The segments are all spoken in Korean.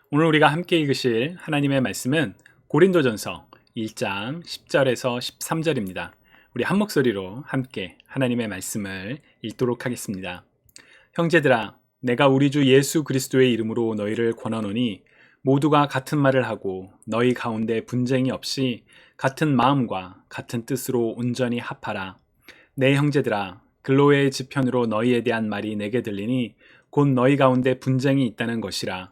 오늘 우리가 함께 읽으실 하나님의 말씀은 고린도전서 1장 10절에서 13절입니다. 우리 한 목소리로 함께 하나님의 말씀을 읽도록 하겠습니다. 형제들아, 내가 우리 주 예수 그리스도의 이름으로 너희를 권하노니 모두가 같은 말을 하고 너희 가운데 분쟁이 없이 같은 마음과 같은 뜻으로 온전히 합하라. 내 형제들아, 글로의 지편으로 너희에 대한 말이 내게 들리니 곧 너희 가운데 분쟁이 있다는 것이라.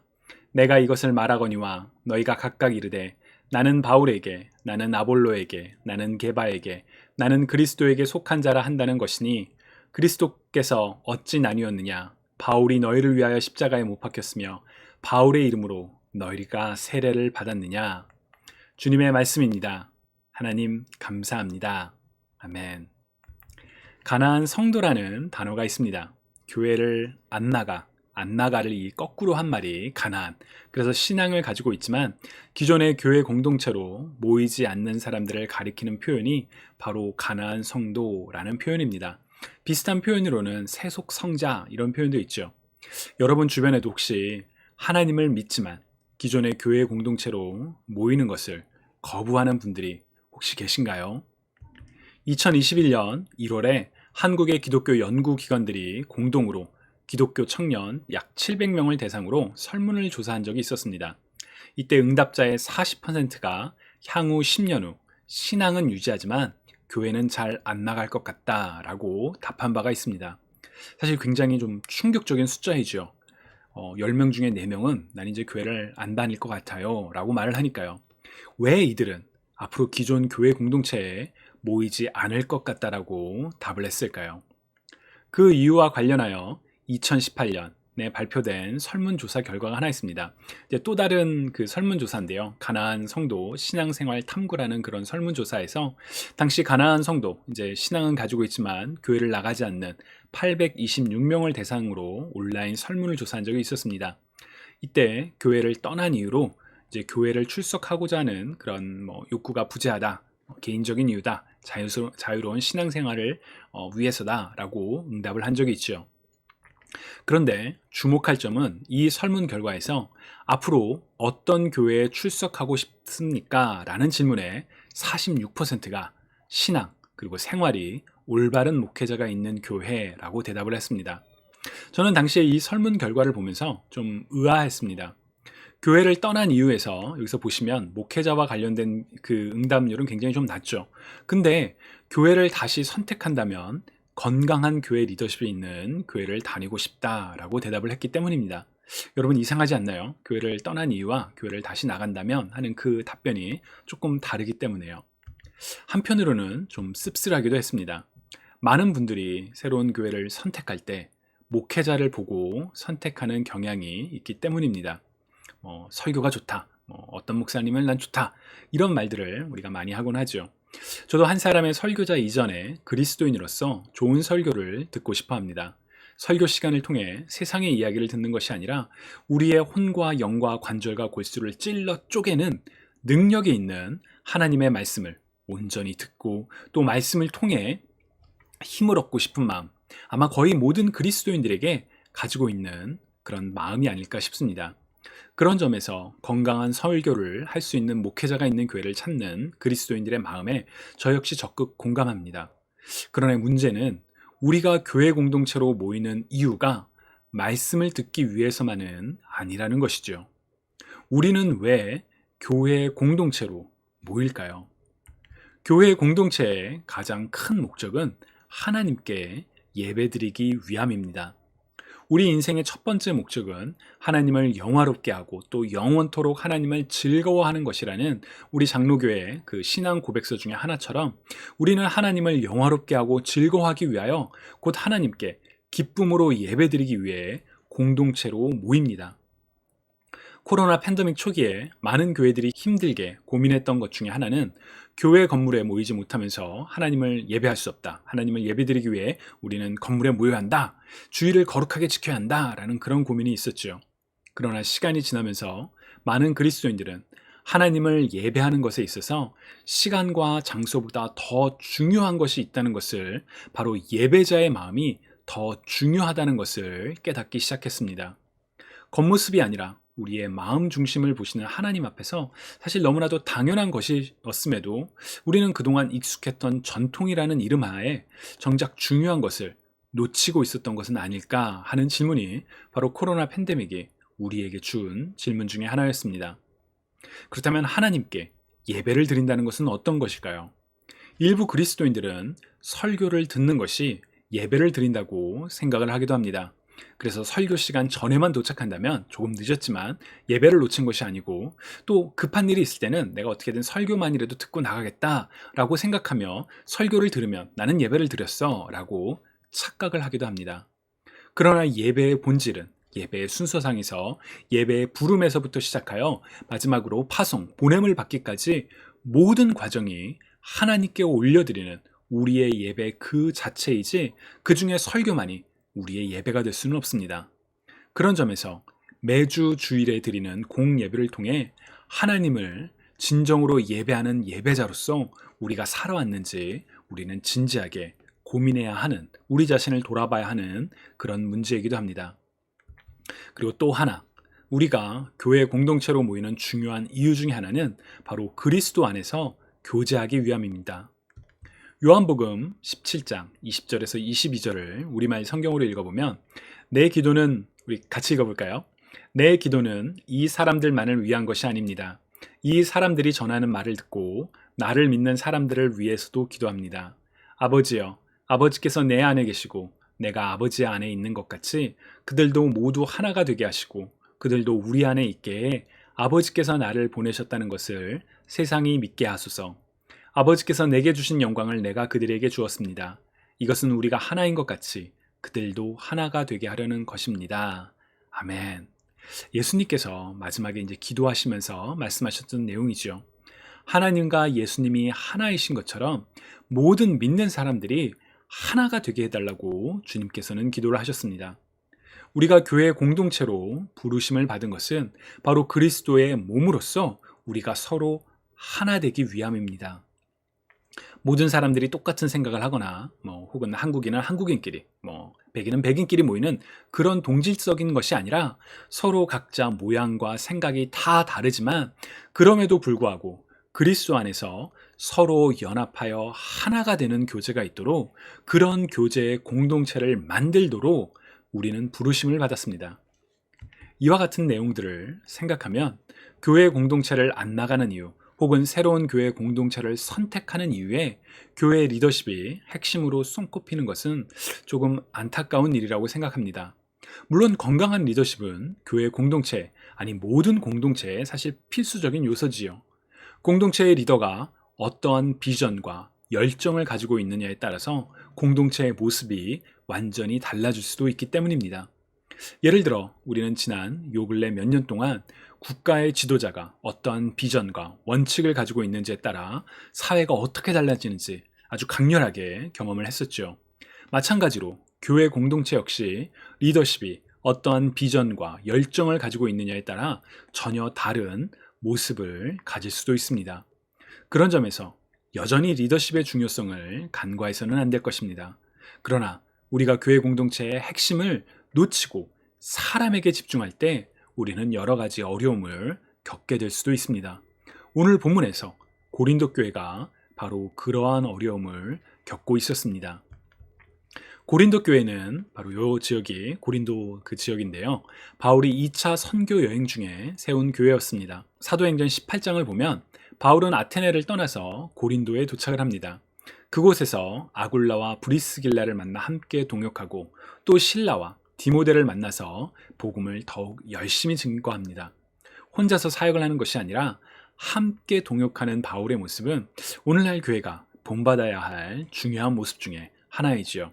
내가 이것을 말하거니와 너희가 각각 이르되 나는 바울에게, 나는 아볼로에게, 나는 게바에게, 나는 그리스도에게 속한 자라 한다는 것이니 그리스도께서 어찌 나뉘었느냐? 바울이 너희를 위하여 십자가에 못 박혔으며 바울의 이름으로 너희가 세례를 받았느냐? 주님의 말씀입니다. 하나님 감사합니다. 아멘. 가나안 성도라는 단어가 있습니다. 교회를 안 나가를 이 거꾸로 한 말이 가나안. 그래서 신앙을 가지고 있지만 기존의 교회 공동체로 모이지 않는 사람들을 가리키는 표현이 바로 가나안 성도라는 표현입니다. 비슷한 표현으로는 세속 성자 이런 표현도 있죠. 여러분 주변에도 혹시 하나님을 믿지만 기존의 교회 공동체로 모이는 것을 거부하는 분들이 혹시 계신가요? 2021년 1월에 한국의 기독교 연구기관들이 공동으로 기독교 청년 약 700명을 대상으로 설문을 조사한 적이 있었습니다. 이때 응답자의 40%가 향후 10년 후 신앙은 유지하지만 교회는 잘 안 나갈 것 같다라고 답한 바가 있습니다. 사실 굉장히 좀 충격적인 숫자이죠. 10명 중에 4명은 난 이제 교회를 안 다닐 것 같아요 라고 말을 하니까요. 왜 이들은 앞으로 기존 교회 공동체에 모이지 않을 것 같다라고 답을 했을까요? 그 이유와 관련하여 2018년에 발표된 설문조사 결과가 하나 있습니다. 이제 또 다른 그 설문조사인데요. 가나안 성도 신앙생활 탐구라는 그런 설문조사에서 당시 가나안 성도, 이제 신앙은 가지고 있지만 교회를 나가지 않는 826명을 대상으로 온라인 설문을 조사한 적이 있었습니다. 이때 교회를 떠난 이유로 이제 교회를 출석하고자 하는 그런 욕구가 부재하다, 개인적인 이유다, 자유로운 신앙생활을 위해서다라고 응답을 한 적이 있죠. 그런데 주목할 점은 이 설문 결과에서 앞으로 어떤 교회에 출석하고 싶습니까? 라는 질문에 46%가 신앙 그리고 생활이 올바른 목회자가 있는 교회라고 대답을 했습니다. 저는 당시에 이 설문 결과를 보면서 좀 의아했습니다. 교회를 떠난 이유에서 여기서 보시면 목회자와 관련된 그 응답률은 굉장히 좀 낮죠. 근데 교회를 다시 선택한다면 건강한 교회 리더십이 있는 교회를 다니고 싶다라고 대답을 했기 때문입니다. 여러분 이상하지 않나요? 교회를 떠난 이유와 교회를 다시 나간다면 하는 그 답변이 조금 다르기 때문에요. 한편으로는 좀 씁쓸하기도 했습니다. 많은 분들이 새로운 교회를 선택할 때 목회자를 보고 선택하는 경향이 있기 때문입니다. 설교가 좋다, 어떤 목사님을 난 좋다, 이런 말들을 우리가 많이 하곤 하죠. 저도 한 사람의 설교자 이전에 그리스도인으로서 좋은 설교를 듣고 싶어 합니다. 설교 시간을 통해 세상의 이야기를 듣는 것이 아니라 우리의 혼과 영과 관절과 골수를 찔러 쪼개는 능력이 있는 하나님의 말씀을 온전히 듣고 또 말씀을 통해 힘을 얻고 싶은 마음, 아마 거의 모든 그리스도인들에게 가지고 있는 그런 마음이 아닐까 싶습니다. 그런 점에서 건강한 설교를 할 수 있는 목회자가 있는 교회를 찾는 그리스도인들의 마음에 저 역시 적극 공감합니다. 그러나 문제는 우리가 교회 공동체로 모이는 이유가 말씀을 듣기 위해서만은 아니라는 것이죠. 우리는 왜 교회 공동체로 모일까요? 교회 공동체의 가장 큰 목적은 하나님께 예배드리기 위함입니다. 우리 인생의 첫 번째 목적은 하나님을 영화롭게 하고 또 영원토록 하나님을 즐거워하는 것이라는 우리 장로교회의 그 신앙 고백서 중에 하나처럼 우리는 하나님을 영화롭게 하고 즐거워하기 위하여 곧 하나님께 기쁨으로 예배드리기 위해 공동체로 모입니다. 코로나 팬데믹 초기에 많은 교회들이 힘들게 고민했던 것 중에 하나는 교회 건물에 모이지 못하면서 하나님을 예배할 수 없다. 하나님을 예배드리기 위해 우리는 건물에 모여야 한다. 주의를 거룩하게 지켜야 한다. 라는 그런 고민이 있었죠. 그러나 시간이 지나면서 많은 그리스도인들은 하나님을 예배하는 것에 있어서 시간과 장소보다 더 중요한 것이 있다는 것을, 바로 예배자의 마음이 더 중요하다는 것을 깨닫기 시작했습니다. 겉모습이 아니라 우리의 마음 중심을 보시는 하나님 앞에서 사실 너무나도 당연한 것이었음에도 우리는 그동안 익숙했던 전통이라는 이름 하에 정작 중요한 것을 놓치고 있었던 것은 아닐까 하는 질문이 바로 코로나 팬데믹이 우리에게 준 질문 중에 하나였습니다. 그렇다면 하나님께 예배를 드린다는 것은 어떤 것일까요? 일부 그리스도인들은 설교를 듣는 것이 예배를 드린다고 생각을 하기도 합니다. 그래서 설교 시간 전에만 도착한다면 조금 늦었지만 예배를 놓친 것이 아니고, 또 급한 일이 있을 때는 내가 어떻게든 설교만이라도 듣고 나가겠다라고 생각하며 설교를 들으면 나는 예배를 드렸어 라고 착각을 하기도 합니다. 그러나 예배의 본질은 예배의 순서상에서 예배의 부름에서부터 시작하여 마지막으로 파송, 보냄을 받기까지 모든 과정이 하나님께 올려드리는 우리의 예배 그 자체이지, 그 중에 설교만이 우리의 예배가 될 수는 없습니다. 그런 점에서 매주 주일에 드리는 공예배를 통해 하나님을 진정으로 예배하는 예배자로서 우리가 살아왔는지 우리는 진지하게 고민해야 하는, 우리 자신을 돌아봐야 하는 그런 문제이기도 합니다. 그리고 또 하나, 우리가 교회 공동체로 모이는 중요한 이유 중에 하나는 바로 그리스도 안에서 교제하기 위함입니다. 요한복음 17장 20절에서 22절을 우리말 성경으로 읽어보면, 내 기도는, 우리 같이 읽어볼까요? 내 기도는 이 사람들만을 위한 것이 아닙니다. 이 사람들이 전하는 말을 듣고 나를 믿는 사람들을 위해서도 기도합니다. 아버지여, 아버지께서 내 안에 계시고 내가 아버지 안에 있는 것 같이 그들도 모두 하나가 되게 하시고 그들도 우리 안에 있게 해 아버지께서 나를 보내셨다는 것을 세상이 믿게 하소서. 아버지께서 내게 주신 영광을 내가 그들에게 주었습니다. 이것은 우리가 하나인 것 같이 그들도 하나가 되게 하려는 것입니다. 아멘. 예수님께서 마지막에 이제 기도하시면서 말씀하셨던 내용이죠. 하나님과 예수님이 하나이신 것처럼 모든 믿는 사람들이 하나가 되게 해달라고 주님께서는 기도를 하셨습니다. 우리가 교회 공동체로 부르심을 받은 것은 바로 그리스도의 몸으로서 우리가 서로 하나 되기 위함입니다. 모든 사람들이 똑같은 생각을 하거나 혹은 한국인은 한국인끼리, 백인은 백인끼리 모이는 그런 동질적인 것이 아니라 서로 각자 모양과 생각이 다 다르지만 그럼에도 불구하고 그리스도 안에서 서로 연합하여 하나가 되는 교제가 있도록, 그런 교제의 공동체를 만들도록 우리는 부르심을 받았습니다. 이와 같은 내용들을 생각하면 교회 공동체를 안 나가는 이유, 혹은 새로운 교회 공동체를 선택하는 이유에 교회 리더십이 핵심으로 손꼽히는 것은 조금 안타까운 일이라고 생각합니다. 물론 건강한 리더십은 교회 공동체, 아니 모든 공동체의 사실 필수적인 요소지요. 공동체의 리더가 어떠한 비전과 열정을 가지고 있느냐에 따라서 공동체의 모습이 완전히 달라질 수도 있기 때문입니다. 예를 들어 우리는 지난 요 근래 몇 년 동안 국가의 지도자가 어떠한 비전과 원칙을 가지고 있는지에 따라 사회가 어떻게 달라지는지 아주 강렬하게 경험을 했었죠. 마찬가지로 교회 공동체 역시 리더십이 어떠한 비전과 열정을 가지고 있느냐에 따라 전혀 다른 모습을 가질 수도 있습니다. 그런 점에서 여전히 리더십의 중요성을 간과해서는 안 될 것입니다. 그러나 우리가 교회 공동체의 핵심을 놓치고 사람에게 집중할 때 우리는 여러 가지 어려움을 겪게 될 수도 있습니다. 오늘 본문에서 고린도 교회가 바로 그러한 어려움을 겪고 있었습니다. 고린도 교회는 바로 이 지역이 고린도 그 지역인데요. 바울이 2차 선교 여행 중에 세운 교회였습니다. 사도행전 18장을 보면 바울은 아테네를 떠나서 고린도에 도착을 합니다. 그곳에서 아굴라와 브리스길라를 만나 함께 동역하고 또 실라와 디모데를 만나서 복음을 더욱 열심히 증거합니다. 혼자서 사역을 하는 것이 아니라 함께 동역하는 바울의 모습은 오늘날 교회가 본받아야 할 중요한 모습 중에 하나이지요.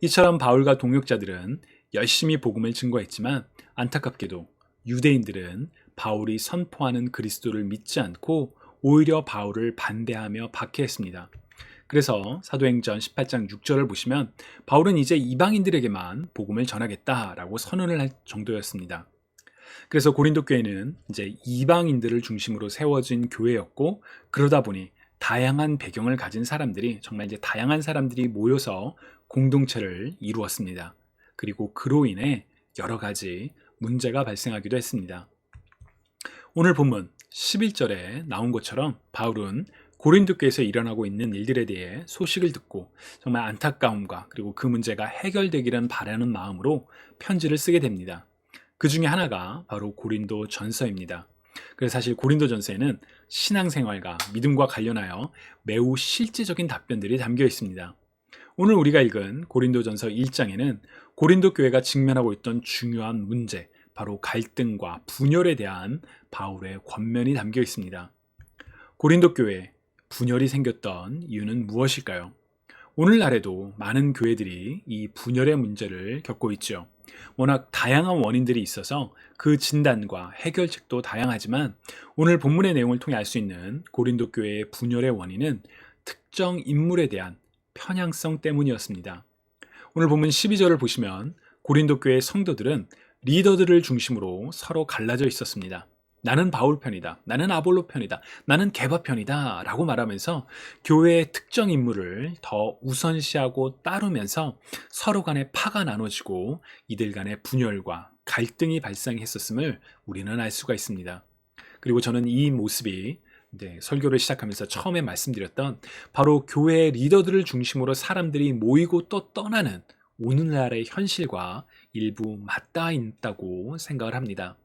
이처럼 바울과 동역자들은 열심히 복음을 증거했지만 안타깝게도 유대인들은 바울이 선포하는 그리스도를 믿지 않고 오히려 바울을 반대하며 박해했습니다. 그래서 사도행전 18장 6절을 보시면 바울은 이제 이방인들에게만 복음을 전하겠다라고 선언을 할 정도였습니다. 그래서 고린도 교회는 이제 이방인들을 중심으로 세워진 교회였고, 그러다 보니 다양한 배경을 가진 사람들이, 정말 이제 다양한 사람들이 모여서 공동체를 이루었습니다. 그리고 그로 인해 여러 가지 문제가 발생하기도 했습니다. 오늘 본문 11절에 나온 것처럼 바울은 고린도 교회에서 일어나고 있는 일들에 대해 소식을 듣고 정말 안타까움과 그리고 그 문제가 해결되기를 바라는 마음으로 편지를 쓰게 됩니다. 그 중에 하나가 바로 고린도 전서입니다. 그래서 사실 고린도 전서에는 신앙생활과 믿음과 관련하여 매우 실제적인 답변들이 담겨 있습니다. 오늘 우리가 읽은 고린도전서 1장에는 고린도 교회가 직면하고 있던 중요한 문제, 바로 갈등과 분열에 대한 바울의 권면이 담겨 있습니다. 고린도 교회에 분열이 생겼던 이유는 무엇일까요? 오늘날에도 많은 교회들이 이 분열의 문제를 겪고 있죠. 워낙 다양한 원인들이 있어서 그 진단과 해결책도 다양하지만 오늘 본문의 내용을 통해 알 수 있는 고린도 교회의 분열의 원인은 특정 인물에 대한 편향성 때문이었습니다. 오늘 본문 12절을 보시면 고린도 교회 성도들은 리더들을 중심으로 서로 갈라져 있었습니다. 나는 바울 편이다. 나는 아볼로 편이다. 나는 게바 편이다. 라고 말하면서 교회의 특정 인물을 더 우선시하고 따르면서 서로 간에 파가 나눠지고 이들 간의 분열과 갈등이 발생했었음을 우리는 알 수가 있습니다. 그리고 저는 이 모습이 설교를 시작하면서 처음에 말씀드렸던 바로 교회의 리더들을 중심으로 사람들이 모이고 또 떠나는 오늘날의 현실과 일부 맞닿아 있다고 생각을 합니다.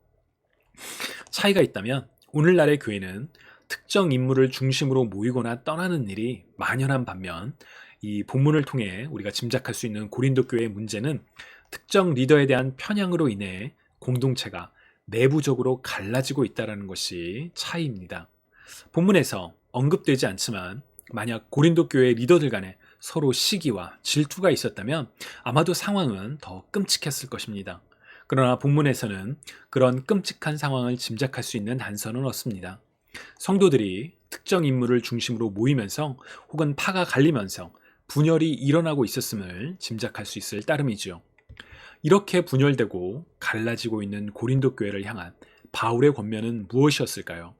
차이가 있다면 오늘날의 교회는 특정 인물을 중심으로 모이거나 떠나는 일이 만연한 반면 이 본문을 통해 우리가 짐작할 수 있는 고린도 교회의 문제는 특정 리더에 대한 편향으로 인해 공동체가 내부적으로 갈라지고 있다는 것이 차이입니다. 본문에서 언급되지 않지만 만약 고린도 교회 리더들 간에 서로 시기와 질투가 있었다면 아마도 상황은 더 끔찍했을 것입니다. 그러나 본문에서는 그런 끔찍한 상황을 짐작할 수 있는 단서는 없습니다. 성도들이 특정 인물을 중심으로 모이면서 혹은 파가 갈리면서 분열이 일어나고 있었음을 짐작할 수 있을 따름이지요. 이렇게 분열되고 갈라지고 있는 고린도 교회를 향한 바울의 권면은 무엇이었을까요?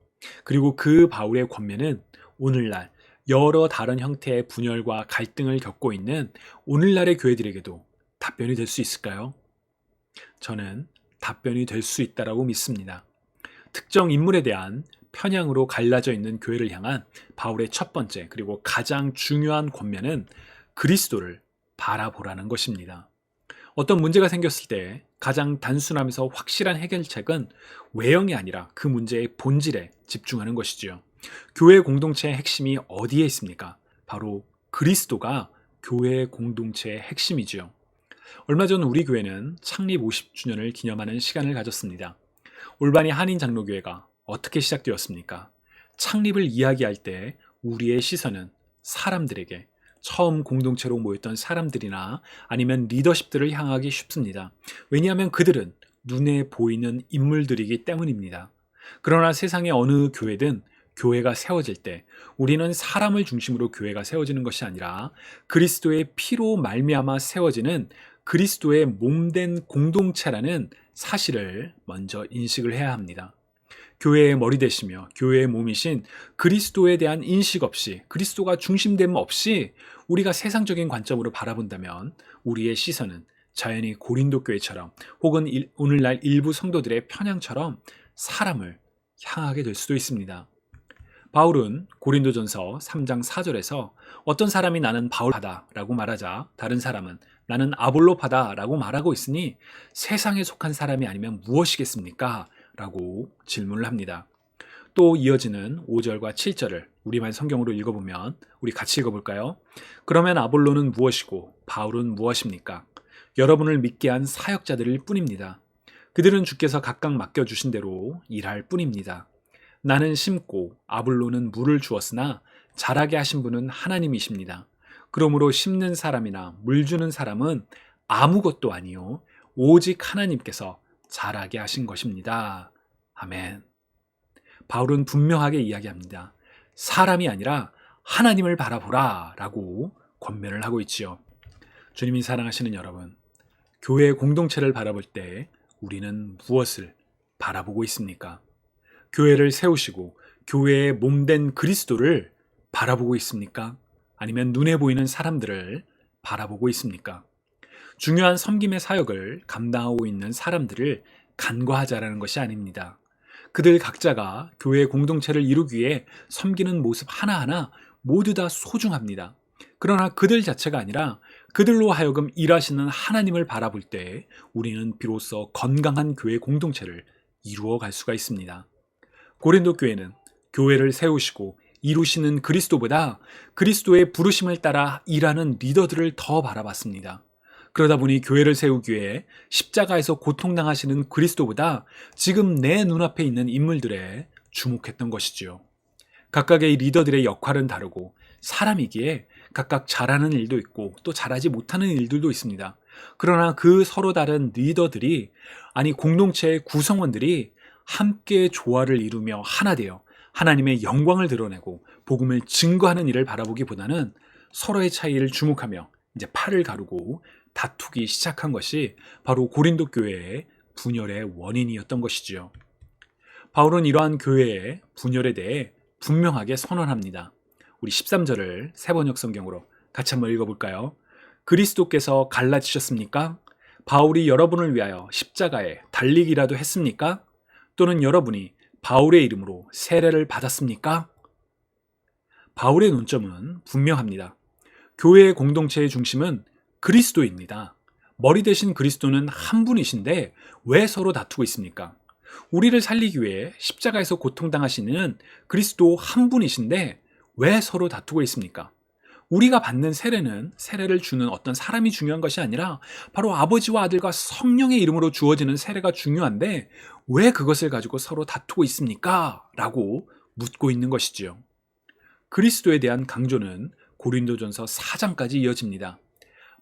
그리고 그 바울의 권면은 오늘날 여러 다른 형태의 분열과 갈등을 겪고 있는 오늘날의 교회들에게도 답변이 될 수 있을까요? 저는 답변이 될 수 있다고 믿습니다. 특정 인물에 대한 편향으로 갈라져 있는 교회를 향한 바울의 첫 번째 그리고 가장 중요한 권면은 그리스도를 바라보라는 것입니다. 어떤 문제가 생겼을 때 가장 단순하면서 확실한 해결책은 외형이 아니라 그 문제의 본질에 집중하는 것이지요. 교회 공동체의 핵심이 어디에 있습니까? 바로 그리스도가 교회 공동체의 핵심이지요. 얼마 전 우리 교회는 창립 50주년을 기념하는 시간을 가졌습니다. 올바니 한인 장로교회가 어떻게 시작되었습니까? 창립을 이야기할 때 우리의 시선은 사람들에게, 처음 공동체로 모였던 사람들이나 아니면 리더십들을 향하기 쉽습니다. 왜냐하면 그들은 눈에 보이는 인물들이기 때문입니다. 그러나 세상의 어느 교회든 교회가 세워질 때 우리는 사람을 중심으로 교회가 세워지는 것이 아니라 그리스도의 피로 말미암아 세워지는 그리스도의 몸된 공동체라는 사실을 먼저 인식을 해야 합니다. 교회의 머리 되시며 교회의 몸이신 그리스도에 대한 인식 없이, 그리스도가 중심됨 없이 우리가 세상적인 관점으로 바라본다면 우리의 시선은 자연히 고린도 교회처럼 혹은 오늘날 일부 성도들의 편향처럼 사람을 향하게 될 수도 있습니다. 바울은 고린도전서 3장 4절에서 어떤 사람이 나는 바울파다 라고 말하자 다른 사람은 나는 아볼로파다 라고 말하고 있으니 세상에 속한 사람이 아니면 무엇이겠습니까? 라고 질문을 합니다. 또 이어지는 5절과 7절을 우리말 성경으로 읽어보면 우리 같이 읽어볼까요? 그러면 아볼로는 무엇이고 바울은 무엇입니까? 여러분을 믿게 한 사역자들일 뿐입니다. 그들은 주께서 각각 맡겨주신 대로 일할 뿐입니다. 나는 심고 아볼로는 물을 주었으나 자라게 하신 분은 하나님이십니다. 그러므로 심는 사람이나 물 주는 사람은 아무것도 아니요 오직 하나님께서 자라게 하신 것입니다. 아멘. 바울은 분명하게 이야기합니다. 사람이 아니라 하나님을 바라보라 라고 권면을 하고 있지요. 주님이 사랑하시는 여러분, 교회 공동체를 바라볼 때 우리는 무엇을 바라보고 있습니까? 교회를 세우시고 교회의 몸된 그리스도를 바라보고 있습니까? 아니면 눈에 보이는 사람들을 바라보고 있습니까? 중요한 섬김의 사역을 감당하고 있는 사람들을 간과하자라는 것이 아닙니다. 그들 각자가 교회 공동체를 이루기 위해 섬기는 모습 하나하나 모두 다 소중합니다. 그러나 그들 자체가 아니라 그들로 하여금 일하시는 하나님을 바라볼 때 우리는 비로소 건강한 교회 공동체를 이루어 갈 수가 있습니다. 고린도 교회는 교회를 세우시고 이루시는 그리스도보다 그리스도의 부르심을 따라 일하는 리더들을 더 바라봤습니다. 그러다 보니 교회를 세우기 위해 십자가에서 고통당하시는 그리스도보다 지금 내 눈앞에 있는 인물들에 주목했던 것이지요. 각각의 리더들의 역할은 다르고 사람이기에 각각 잘하는 일도 있고 또 잘하지 못하는 일들도 있습니다. 그러나 그 서로 다른 리더들이, 공동체의 구성원들이 함께 조화를 이루며 하나 되어 하나님의 영광을 드러내고 복음을 증거하는 일을 바라보기보다는 서로의 차이를 주목하며 이제 팔을 가르고 다투기 시작한 것이 바로 고린도 교회의 분열의 원인이었던 것이지요. 바울은 이러한 교회의 분열에 대해 분명하게 선언합니다. 우리 13절을 세번역 성경으로 같이 한번 읽어볼까요? 그리스도께서 갈라지셨습니까? 바울이 여러분을 위하여 십자가에 달리기라도 했습니까? 또는 여러분이 바울의 이름으로 세례를 받았습니까? 바울의 논점은 분명합니다. 교회의 공동체의 중심은 그리스도입니다. 머리 대신 그리스도는 한 분이신데 왜 서로 다투고 있습니까? 우리를 살리기 위해 십자가에서 고통당하시는 그리스도 한 분이신데 왜 서로 다투고 있습니까? 우리가 받는 세례는 세례를 주는 어떤 사람이 중요한 것이 아니라 바로 아버지와 아들과 성령의 이름으로 주어지는 세례가 중요한데 왜 그것을 가지고 서로 다투고 있습니까? 라고 묻고 있는 것이지요. 그리스도에 대한 강조는 고린도전서 4장까지 이어집니다.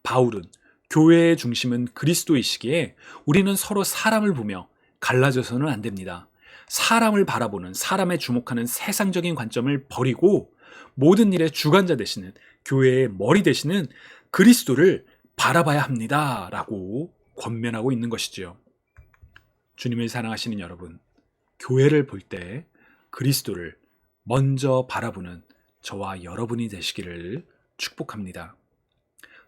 바울은 교회의 중심은 그리스도이시기에 우리는 서로 사람을 보며 갈라져서는 안 됩니다. 사람을 바라보는, 사람에 주목하는 세상적인 관점을 버리고 모든 일의 주관자 되시는, 교회의 머리 되시는 그리스도를 바라봐야 합니다. 라고 권면하고 있는 것이지요. 주님을 사랑하시는 여러분, 교회를 볼 때 그리스도를 먼저 바라보는 저와 여러분이 되시기를 축복합니다.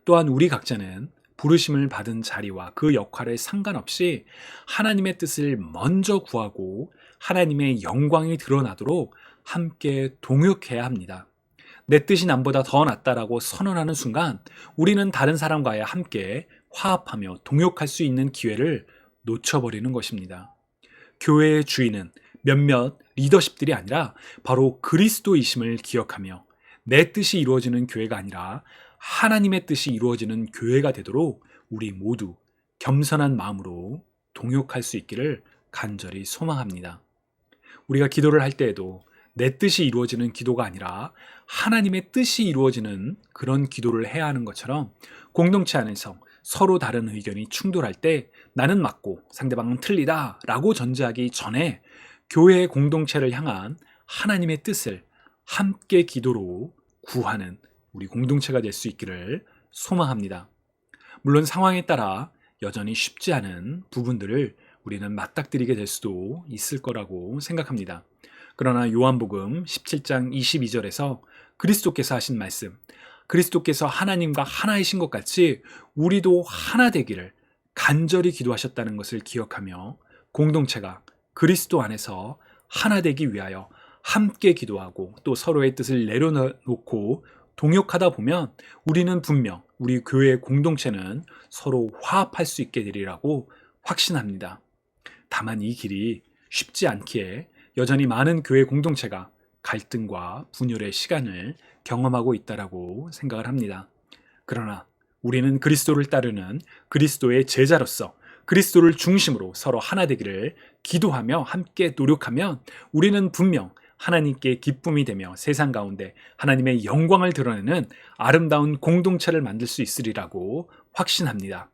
또한 우리 각자는 부르심을 받은 자리와 그 역할에 상관없이 하나님의 뜻을 먼저 구하고 하나님의 영광이 드러나도록 함께 동역해야 합니다. 내 뜻이 남보다 더 낫다라고 선언하는 순간 우리는 다른 사람과의 함께 화합하며 동역할 수 있는 기회를 놓쳐버리는 것입니다. 교회의 주인은 몇몇 리더십들이 아니라 바로 그리스도이심을 기억하며 내 뜻이 이루어지는 교회가 아니라 하나님의 뜻이 이루어지는 교회가 되도록 우리 모두 겸손한 마음으로 동역할 수 있기를 간절히 소망합니다. 우리가 기도를 할 때에도 내 뜻이 이루어지는 기도가 아니라 하나님의 뜻이 이루어지는 그런 기도를 해야 하는 것처럼 공동체 안에서 서로 다른 의견이 충돌할 때 나는 맞고 상대방은 틀리다 라고 전제하기 전에 교회의 공동체를 향한 하나님의 뜻을 함께 기도로 구하는 우리 공동체가 될 수 있기를 소망합니다. 물론 상황에 따라 여전히 쉽지 않은 부분들을 우리는 맞닥뜨리게 될 수도 있을 거라고 생각합니다. 그러나 요한복음 17장 22절에서 그리스도께서 하신 말씀, 그리스도께서 하나님과 하나이신 것 같이 우리도 하나 되기를 간절히 기도하셨다는 것을 기억하며 공동체가 그리스도 안에서 하나 되기 위하여 함께 기도하고 또 서로의 뜻을 내려놓고 동역하다 보면 우리는 분명 우리 교회의 공동체는 서로 화합할 수 있게 되리라고 확신합니다. 다만 이 길이 쉽지 않기에 여전히 많은 교회 공동체가 갈등과 분열의 시간을 경험하고 있다라고 생각을 합니다. 그러나 우리는 그리스도를 따르는 그리스도의 제자로서 그리스도를 중심으로 서로 하나 되기를 기도하며 함께 노력하면 우리는 분명 하나님께 기쁨이 되며 세상 가운데 하나님의 영광을 드러내는 아름다운 공동체를 만들 수 있으리라고 확신합니다.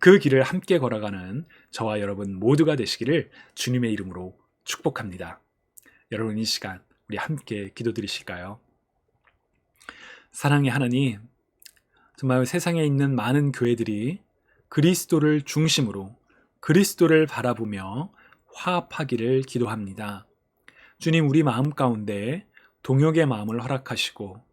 그 길을 함께 걸어가는 저와 여러분 모두가 되시기를 주님의 이름으로 축복합니다. 여러분 이 시간 우리 함께 기도드리실까요? 사랑의 하나님, 정말 세상에 있는 많은 교회들이 그리스도를 중심으로 그리스도를 바라보며 화합하기를 기도합니다. 주님, 우리 마음 가운데 동역의 마음을 허락하시고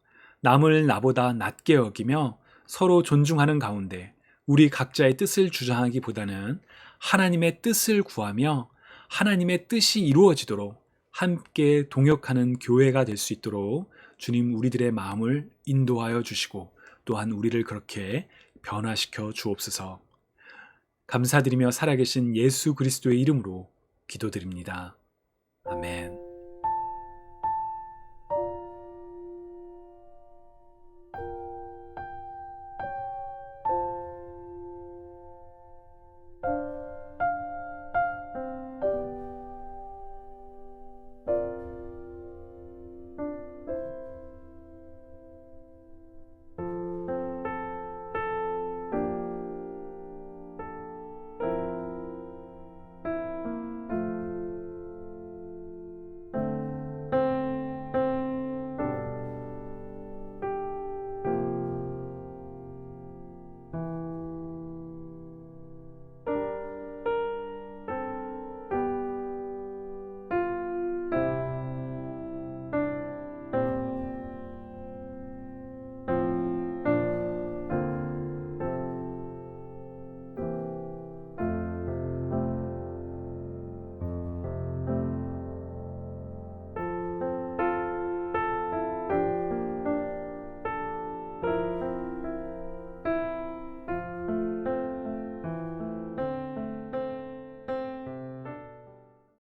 남을 나보다 낮게 여기며 서로 존중하는 가운데 우리 각자의 뜻을 주장하기보다는 하나님의 뜻을 구하며 하나님의 뜻이 이루어지도록 함께 동역하는 교회가 될 수 있도록 주님 우리들의 마음을 인도하여 주시고 또한 우리를 그렇게 변화시켜 주옵소서. 감사드리며 살아계신 예수 그리스도의 이름으로 기도드립니다. 아멘.